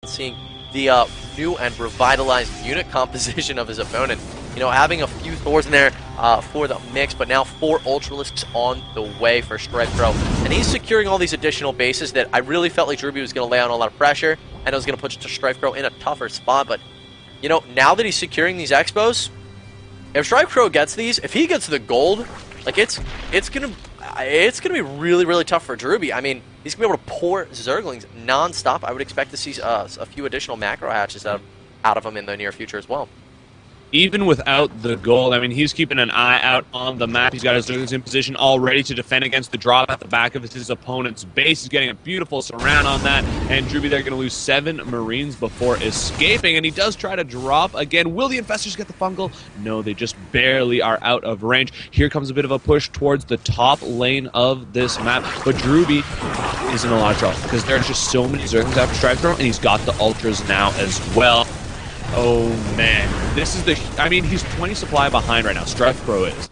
seeing the new and revitalized unit composition of his opponent. You know, having a few Thors in there for the mix, but now 4 Ultralisks on the way for StrifeCro. And he's securing all these additional bases that I really felt like DrewBie was going to lay on a lot of pressure, and it was going to put StrifeCro in a tougher spot. But, you know, now that he's securing these Expos, if StrifeCro gets these, if he gets the gold, like it's gonna be really, really tough for DrewBie. I mean, he's gonna be able to pour Zerglings non-stop. I would expect to see a few additional macro hatches out of him in the near future as well. Even without the gold, I mean, he's keeping an eye out on the map. He's got his Zerglings in position all ready to defend against the drop at the back of his opponent's base. He's getting a beautiful surround on that, and DrewBie, they're going to lose 7 Marines before escaping, and he does try to drop again. Will the Infestors get the fungal? No, they just barely are out of range. Here comes a bit of a push towards the top lane of this map, but DrewBie is in a lot of trouble because there are just so many Zerglings after StrifeCro, and he's got the Ultras now as well. Oh man, this is I mean, he's 20 supply behind right now, StrifeCro is.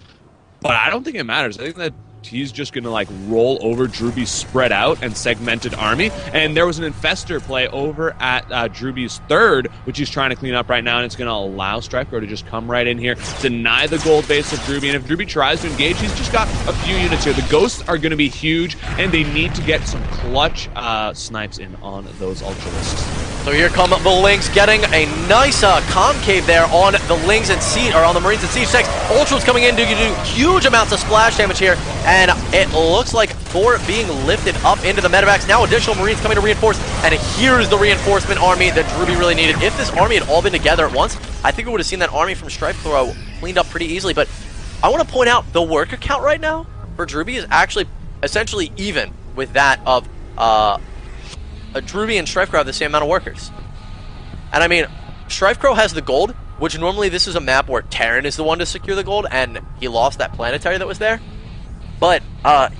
But I don't think it matters. I think that he's just going to like roll over DrewBie's spread out and segmented army. And there was an Infestor play over at DrewBie's third, which he's trying to clean up right now, and it's going to allow StrifeCro to just come right in here, deny the gold base of DrewBie. And if DrewBie tries to engage, he's just got a few units here. The Ghosts are going to be huge, and they need to get some clutch snipes in on those Ultralisks. So here come the Lings, getting a nice concave there on the Lings and Siege, or on the Marines and Siege 6. Ultras coming in to do huge amounts of splash damage here, and it looks like Thor being lifted up into the medevacs. Now additional Marines coming to reinforce, and here's the reinforcement army that DrewBie really needed. If this army had all been together at once, I think we would have seen that army from StrifeCro cleaned up pretty easily. But I want to point out the worker count right now for DrewBie is actually essentially even with that of DrewBie and StrifeCro have the same amount of workers. And I mean, StrifeCro has the gold, which normally this is a map where Terran is the one to secure the gold, and he lost that planetary that was there. But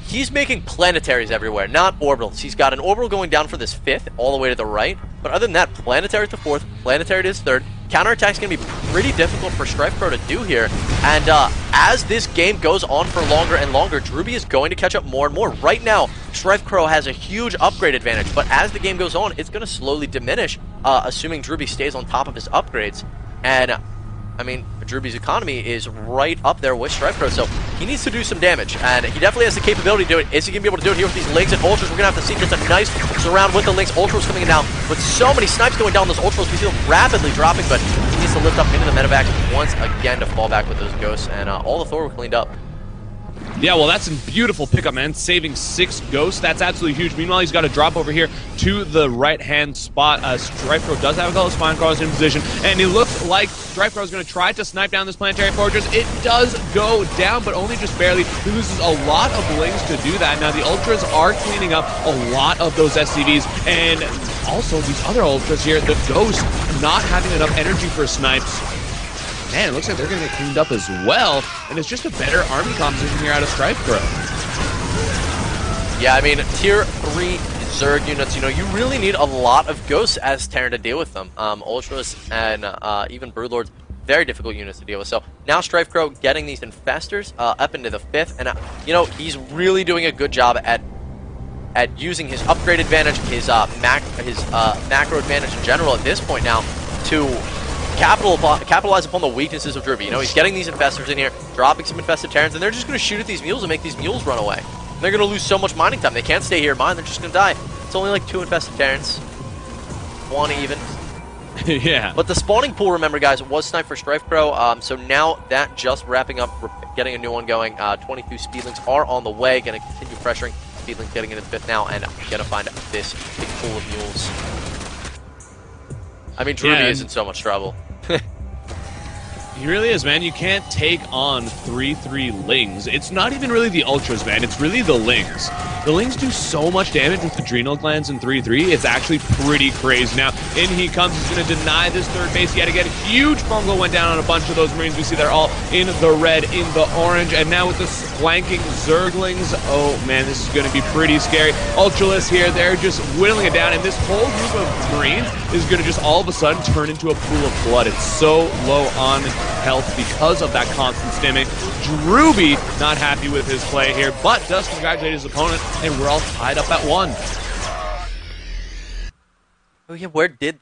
he's making planetaries everywhere, not orbitals. He's got an orbital going down for this 5th, all the way to the right. But other than that, planetary to 4th, planetary to his 3rd. Counterattack's going to be pretty difficult for StrifeCro to do here. And as this game goes on for longer and longer, DrewBie is going to catch up more and more. Right now, StrifeCro has a huge upgrade advantage, but as the game goes on, it's going to slowly diminish, assuming DrewBie stays on top of his upgrades. And I mean, DrewBie's economy is right up there with StrifeCro, so he needs to do some damage, and he definitely has the capability to do it. Is he going to be able to do it here with these Lings and Ultras? We're going to have to see. Just a nice surround with the Lings. Ultras coming in now with so many snipes going down. Those Ultras, we see them rapidly dropping, but he needs to lift up into the medevac once again to fall back with those Ghosts, and all the Thor were cleaned up. Yeah, well, that's a beautiful pickup, man. Saving 6 Ghosts. That's absolutely huge. Meanwhile, he's got to drop over here to the right-hand spot. StrifeCro does have a couple of Spine Crawlers in position, and it looks like StrifeCro is going to try to snipe down this Planetary Fortress. It does go down, but only just barely. He loses a lot of Lings to do that. Now, the Ultras are cleaning up a lot of those SCVs, and also these other Ultras here, the Ghosts, not having enough energy for snipes. Man, it looks like they're going to get cleaned up as well, and it's just a better army composition here out of StrifeCro. Yeah, I mean, tier 3 Zerg units, you know, you really need a lot of Ghosts as Terran to deal with them. Ultras and even Broodlords, very difficult units to deal with. So now StrifeCro getting these Infestors up into the 5th, and you know, he's really doing a good job at using his upgrade advantage, his macro advantage in general at this point now to capitalize upon the weaknesses of DrewBie. You know, he's getting these Infestors in here, dropping some infested Terrans, and they're just going to shoot at these mules and make these mules run away. And they're going to lose so much mining time. They can't stay here and mine. They're just going to die. It's only like 2 infested Terrans. 1 even. Yeah. But the spawning pool, remember, guys, was sniped for StrifeCro. So now that just wrapping up, getting a new one going. 22 Speedlings are on the way. Going to continue pressuring. Speedlings getting into the 5th now, and going to find this big pool of mules. I mean, DrewBie is in so much trouble. He really is, man. You can't take on 3-3 Lings. It's not even really the Ultras, man. It's really the Lings. The Lings do so much damage with Adrenal Glands in 3-3. It's actually pretty crazy. Now, in he comes. He's going to deny this 3rd base yet again. Huge fungal went down on a bunch of those Marines. We see they're all in the red, in the orange. And now with the flanking Zerglings, oh, man, this is going to be pretty scary. Ultralists here, they're just whittling it down. And this whole group of Marines is going to just all of a sudden turn into a pool of blood. It's so low on health because of that constant stimming. DrewBie not happy with his play here, but does congratulate his opponent, and we're all tied up at 1. Oh yeah, where did